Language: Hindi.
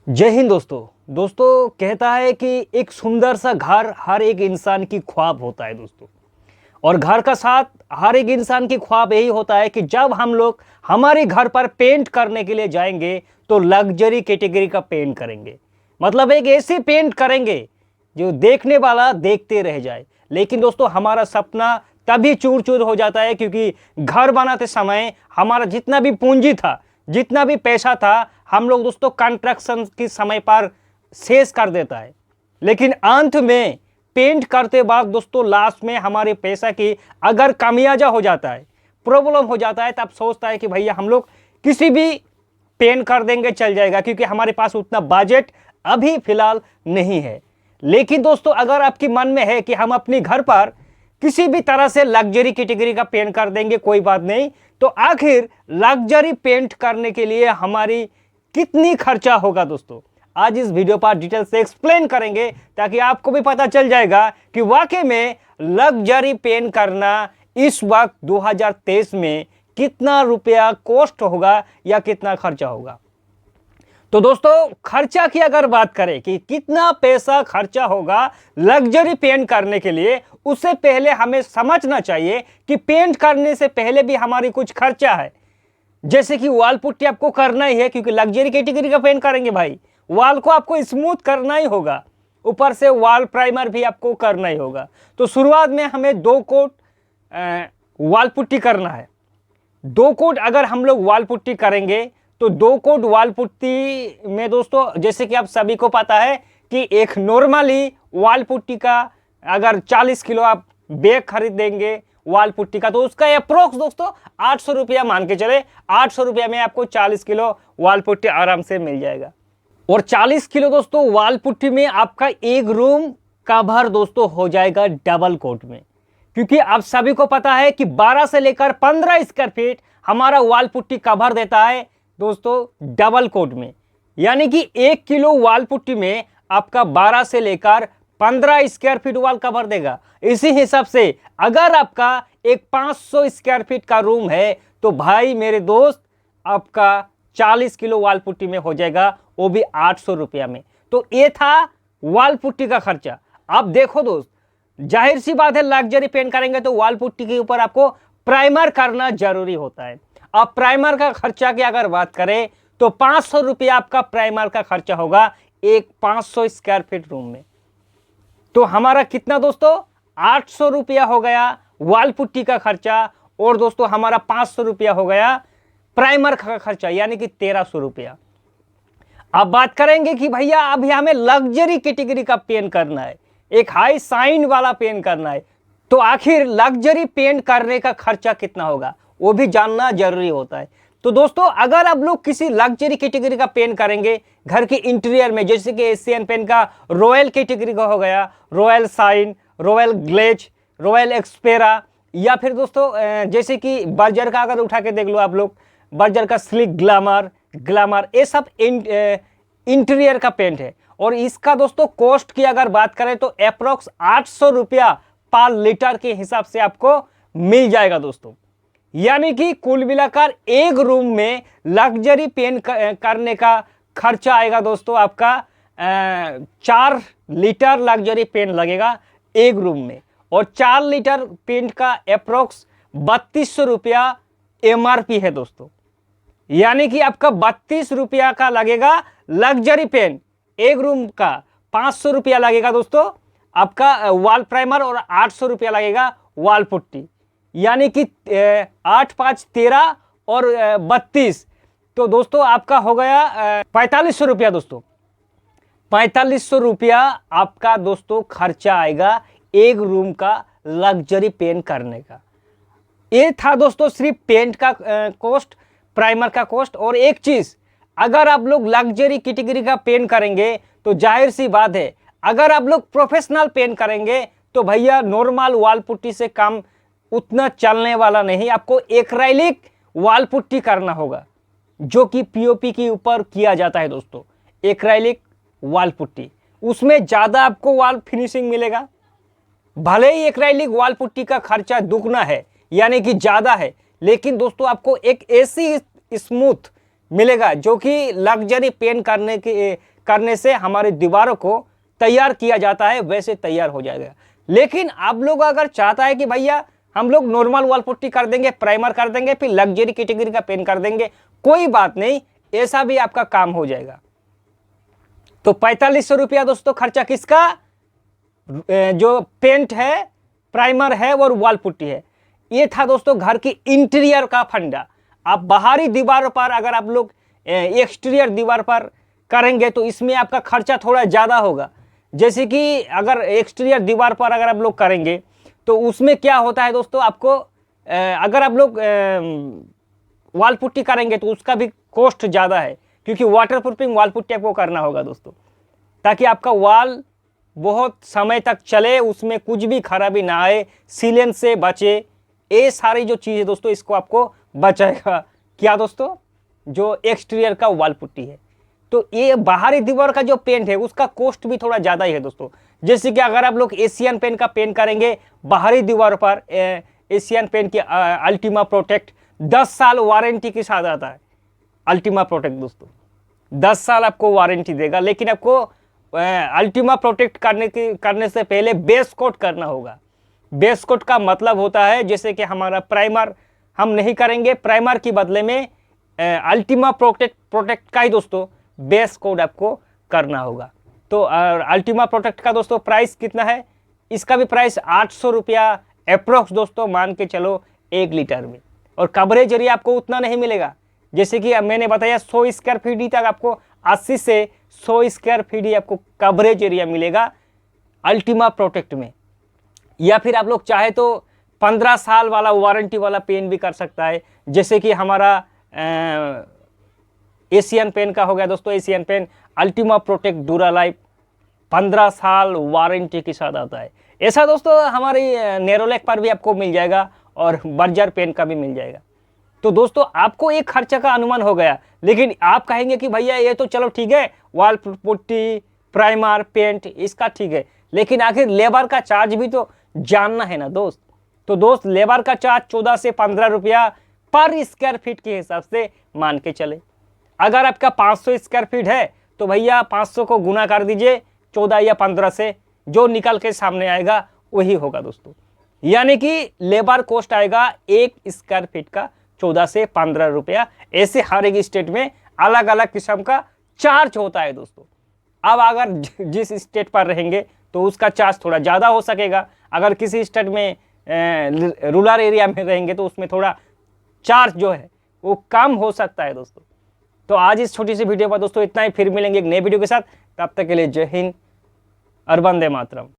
जय हिंद दोस्तों। दोस्तों कहता है कि एक सुंदर सा घर हर एक इंसान की ख्वाब होता है दोस्तों। और घर का साथ हर एक इंसान की ख्वाब यही होता है कि जब हम लोग हमारे घर पर पेंट करने के लिए जाएंगे तो लग्जरी कैटेगरी का पेंट करेंगे। मतलब एक ऐसी पेंट करेंगे जो देखने वाला देखते रह जाए। लेकिन दोस्तों हमारा सपना तभी चूर चूर हो जाता है क्योंकि घर बनाते समय हमारा जितना भी पूंजी था, जितना भी पैसा था, हम लोग दोस्तों कंस्ट्रक्शन के समय पर शेष कर देता है। लेकिन अंत में पेंट करते वक्त दोस्तों लास्ट में हमारे पैसा की अगर कमियाजा हो जाता है, प्रॉब्लम हो जाता है, तब सोचता है कि भैया हम लोग किसी भी पेंट कर देंगे चल जाएगा क्योंकि हमारे पास उतना बजट अभी फिलहाल नहीं है। लेकिन दोस्तों अगर आपके मन में है कि हम अपने घर पर किसी भी तरह से लग्जरी कैटेगरी का पेंट कर देंगे कोई बात नहीं, तो आखिर लग्जरी पेंट करने के लिए हमारी कितनी खर्चा होगा दोस्तों आज इस वीडियो पर डिटेल से एक्सप्लेन करेंगे ताकि आपको भी पता चल जाएगा कि वाकई में लग्जरी पेंट करना इस वक्त 2023 में कितना रुपया कॉस्ट होगा या कितना खर्चा होगा। तो दोस्तों खर्चा की अगर बात करें कि कितना पैसा खर्चा होगा लग्जरी पेंट करने के लिए, उससे पहले हमें समझना चाहिए कि पेंट करने से पहले भी हमारी कुछ खर्चा है। जैसे कि वॉल पुट्टी आपको करना ही है क्योंकि लग्जरी कैटेगरी का पेंट करेंगे भाई, वॉल को आपको स्मूथ करना ही होगा, ऊपर से वॉल प्राइमर भी आपको करना ही होगा। तो शुरुआत में हमें 2 कोट वॉल पुट्टी करना है। 2 कोट अगर हम लोग वॉल पुट्टी करेंगे तो 2 कोट वॉल पुट्टी में दोस्तों जैसे कि आप सभी को पता है कि एक नॉर्मली वॉल पुट्टी का अगर 40 किलो आप बैग खरीद देंगे वॉल पुट्टी का, तो उसका अप्रोक्स दोस्तों 800 रुपया मान के चले। 800 रुपया में आपको 40 किलो वॉल पुट्टी आराम से मिल जाएगा। और 40 किलो दोस्तों वॉल पुट्टी में आपका एक रूम कवर दोस्तों हो जाएगा डबल कोट में, क्योंकि आप सभी को पता है कि 12 से लेकर 15 स्क्वायर फीट हमारा वॉल पुट्टी कवर देता है दोस्तों डबल कोट में। यानी कि 1 किलो वॉल पुट्टी में आपका 12 से लेकर 15 स्क्वायर फीट वॉल कवर देगा। इसी हिसाब से अगर आपका एक 500 स्क्वायर फीट का रूम है तो भाई मेरे दोस्त आपका 40 किलो वॉल पुट्टी में हो जाएगा, वो भी 800 रुपया में। तो ये था वॉल पुट्टी का खर्चा। अब देखो दोस्त, जाहिर सी बात है लग्जरी पेंट करेंगे तो वॉल पुट्टी के ऊपर आपको प्राइमर करना जरूरी होता है। अब प्राइमर का खर्चा की अगर बात करें तो 500 रुपया आपका प्राइमर का खर्चा होगा एक 500 स्क्वायर फीट रूम में। तो हमारा कितना दोस्तों 800 रुपया हो गया वॉल पुट्टी का खर्चा, और दोस्तों हमारा 500 रुपया हो गया प्राइमर का खर्चा, यानी कि 1300 रुपया। अब बात करेंगे कि भैया अभी हमें लग्जरी कैटेगरी का पेंट करना है, एक हाई साइन वाला पेंट करना है, तो आखिर लग्जरी पेंट करने का खर्चा कितना होगा वो भी जानना जरूरी होता है। तो दोस्तों अगर आप लोग किसी लग्जरी कैटेगरी का पेंट करेंगे घर के इंटीरियर में, जैसे कि एशियन पेंट का रॉयल कैटेगरी का हो गया, royal shine, royal glaze, royal aspira, या फिर दोस्तों जैसे कि बर्जर का अगर उठा के देख लो आप लोग, बर्जर का स्लिक ग्लैमर, ये सब इंटीरियर का पेंट है। और इसका दोस्तों कॉस्ट की अगर बात करें तो अप्रोक्स 800 रुपया पर लीटर के हिसाब से आपको मिल जाएगा दोस्तों। यानी कि कुल मिलाकर एक रूम में लग्जरी पेंट करने का खर्चा आएगा दोस्तों आपका 4 लीटर लग्जरी पेंट लगेगा एक रूम में, और 4 लीटर पेंट का अप्रोक्स 3200 रुपया MRP है दोस्तों। यानी कि आपका 32 रुपया का लगेगा लग्जरी पेंट एक रूम का, 500 रुपया लगेगा दोस्तों आपका वॉल प्राइमर, और 800 रुपया लगेगा वॉल पुट्टी। यानी कि 8 5 13 और 32, तो दोस्तों आपका हो गया 4500 रुपया दोस्तों। 4500 रुपया आपका दोस्तों खर्चा आएगा एक रूम का लग्जरी पेंट करने का। ये था दोस्तों सिर्फ पेंट का कॉस्ट, प्राइमर का कॉस्ट। और एक चीज, अगर आप लोग लग्जरी कैटेगरी का पेंट करेंगे तो जाहिर सी बात है अगर आप लोग प्रोफेशनल पेंट करेंगे तो भैया नॉर्मल वॉल पुट्टी से काम उतना चलने वाला नहीं, आपको एक्राइलिक वॉल पुट्टी करना होगा जो कि पीओपी के ऊपर किया जाता है दोस्तों। एक्राइलिक वॉल पुट्टी, उसमें ज़्यादा आपको वॉल फिनिशिंग मिलेगा। भले ही एक्राइलिक वॉल पुट्टी का खर्चा दुगना है यानी कि ज़्यादा है, लेकिन दोस्तों आपको एक ऐसी स्मूथ मिलेगा जो कि लग्जरी पेंट करने करने से हमारी दीवारों को तैयार किया जाता है, वैसे तैयार हो जाएगा। लेकिन आप लोग अगर चाहता है कि भैया हम लोग नॉर्मल वॉल पुट्टी कर देंगे, प्राइमर कर देंगे, फिर लग्जरी कैटेगरी का पेंट कर देंगे, कोई बात नहीं, ऐसा भी आपका काम हो जाएगा। तो 4500 रुपया दोस्तों खर्चा किसका, जो पेंट है, प्राइमर है और वॉल पुट्टी है। ये था दोस्तों घर की इंटीरियर का फंडा। आप बाहरी दीवार पर अगर आप लोग एक्सटीरियर दीवार पर करेंगे तो इसमें आपका खर्चा थोड़ा ज़्यादा होगा। जैसे कि अगर एक्सटीरियर दीवार पर अगर आप लोग करेंगे तो उसमें क्या होता है दोस्तों, आपको अगर आप लोग वॉल पुट्टी करेंगे तो उसका भी कॉस्ट ज़्यादा है, क्योंकि वाटर प्रूफिंग वॉल पुट्टी आपको करना होगा दोस्तों, ताकि आपका वॉल बहुत समय तक चले, उसमें कुछ भी खराबी ना आए, सीलन से बचे। ये सारी जो चीज़ है दोस्तों, इसको आपको बचाएगा क्या दोस्तों, जो एक्सटीरियर का वॉल पुट्टी है। तो ये बाहरी दीवार का जो पेंट है उसका कॉस्ट भी थोड़ा ज़्यादा ही है दोस्तों। जैसे कि अगर आप लोग एशियन पेंट का पेंट करेंगे बाहरी दीवार पर, एशियन पेंट की अल्टीमा प्रोटेक्ट 10 साल वारंटी के साथ आता है। अल्टीमा प्रोटेक्ट दोस्तों 10 साल आपको वारंटी देगा, लेकिन आपको अल्टीमा प्रोटेक्ट करने से पहले बेस कोट करना होगा। बेस कोट का मतलब होता है जैसे कि हमारा प्राइमर हम नहीं करेंगे, प्राइमर के बदले में अल्टीमा प्रोटेक्ट का ही दोस्तों बेस कोट आपको करना होगा। तो अल्टीमा प्रोटेक्ट का दोस्तों प्राइस कितना है, इसका भी प्राइस 800 रुपया अप्रोक्स दोस्तों मान के चलो 1 लीटर में। और कवरेज एरिया आपको उतना नहीं मिलेगा, जैसे कि मैंने बताया 100 स्क्वायर फीट ही तक आपको 80 से 100 स्क्वायर फीट ही आपको कवरेज एरिया मिलेगा अल्टीमा प्रोटेक्ट में। या फिर आप लोग चाहे तो 15 साल वाला वारंटी वाला पेन भी कर सकता है, जैसे कि हमारा एशियन पेन का हो गया दोस्तों। Asian paint ultima protect dura life 15 साल वारंटी के साथ आता है। ऐसा दोस्तों हमारी नेरोलैक पर भी आपको मिल जाएगा और बर्जर पेन का भी मिल जाएगा। तो दोस्तों आपको एक खर्चा का अनुमान हो गया, लेकिन आप कहेंगे कि भैया ये तो चलो ठीक है, वॉल पुट्टी, प्राइमर, पेंट इसका ठीक है, लेकिन आखिर लेबर का चार्ज भी तो जानना है ना दोस्त। तो दोस्त लेबर का चार्ज 14 से 15 रुपया पर स्क्वायर फीट के हिसाब से मान के चले। अगर आपका 500 स्क्वायर फीट है तो भैया 500 को गुना कर दीजिए 14 या 15 से, जो निकल के सामने आएगा वही होगा दोस्तों। यानी कि लेबर कॉस्ट आएगा 1 स्क्वायर फीट का 14 से 15 रुपया। ऐसे हर एक स्टेट में अलग अलग किस्म का चार्ज होता है दोस्तों। अब अगर जिस स्टेट पर रहेंगे तो उसका चार्ज थोड़ा ज़्यादा हो सकेगा, अगर किसी स्टेट में रूरल एरिया में रहेंगे तो उसमें थोड़ा चार्ज जो है वो कम हो सकता है दोस्तों। तो आज इस छोटी सी वीडियो पर दोस्तों इतना ही, फिर मिलेंगे एक नए वीडियो के साथ। तब तक के लिए जय हिंद और वंदे मातरम।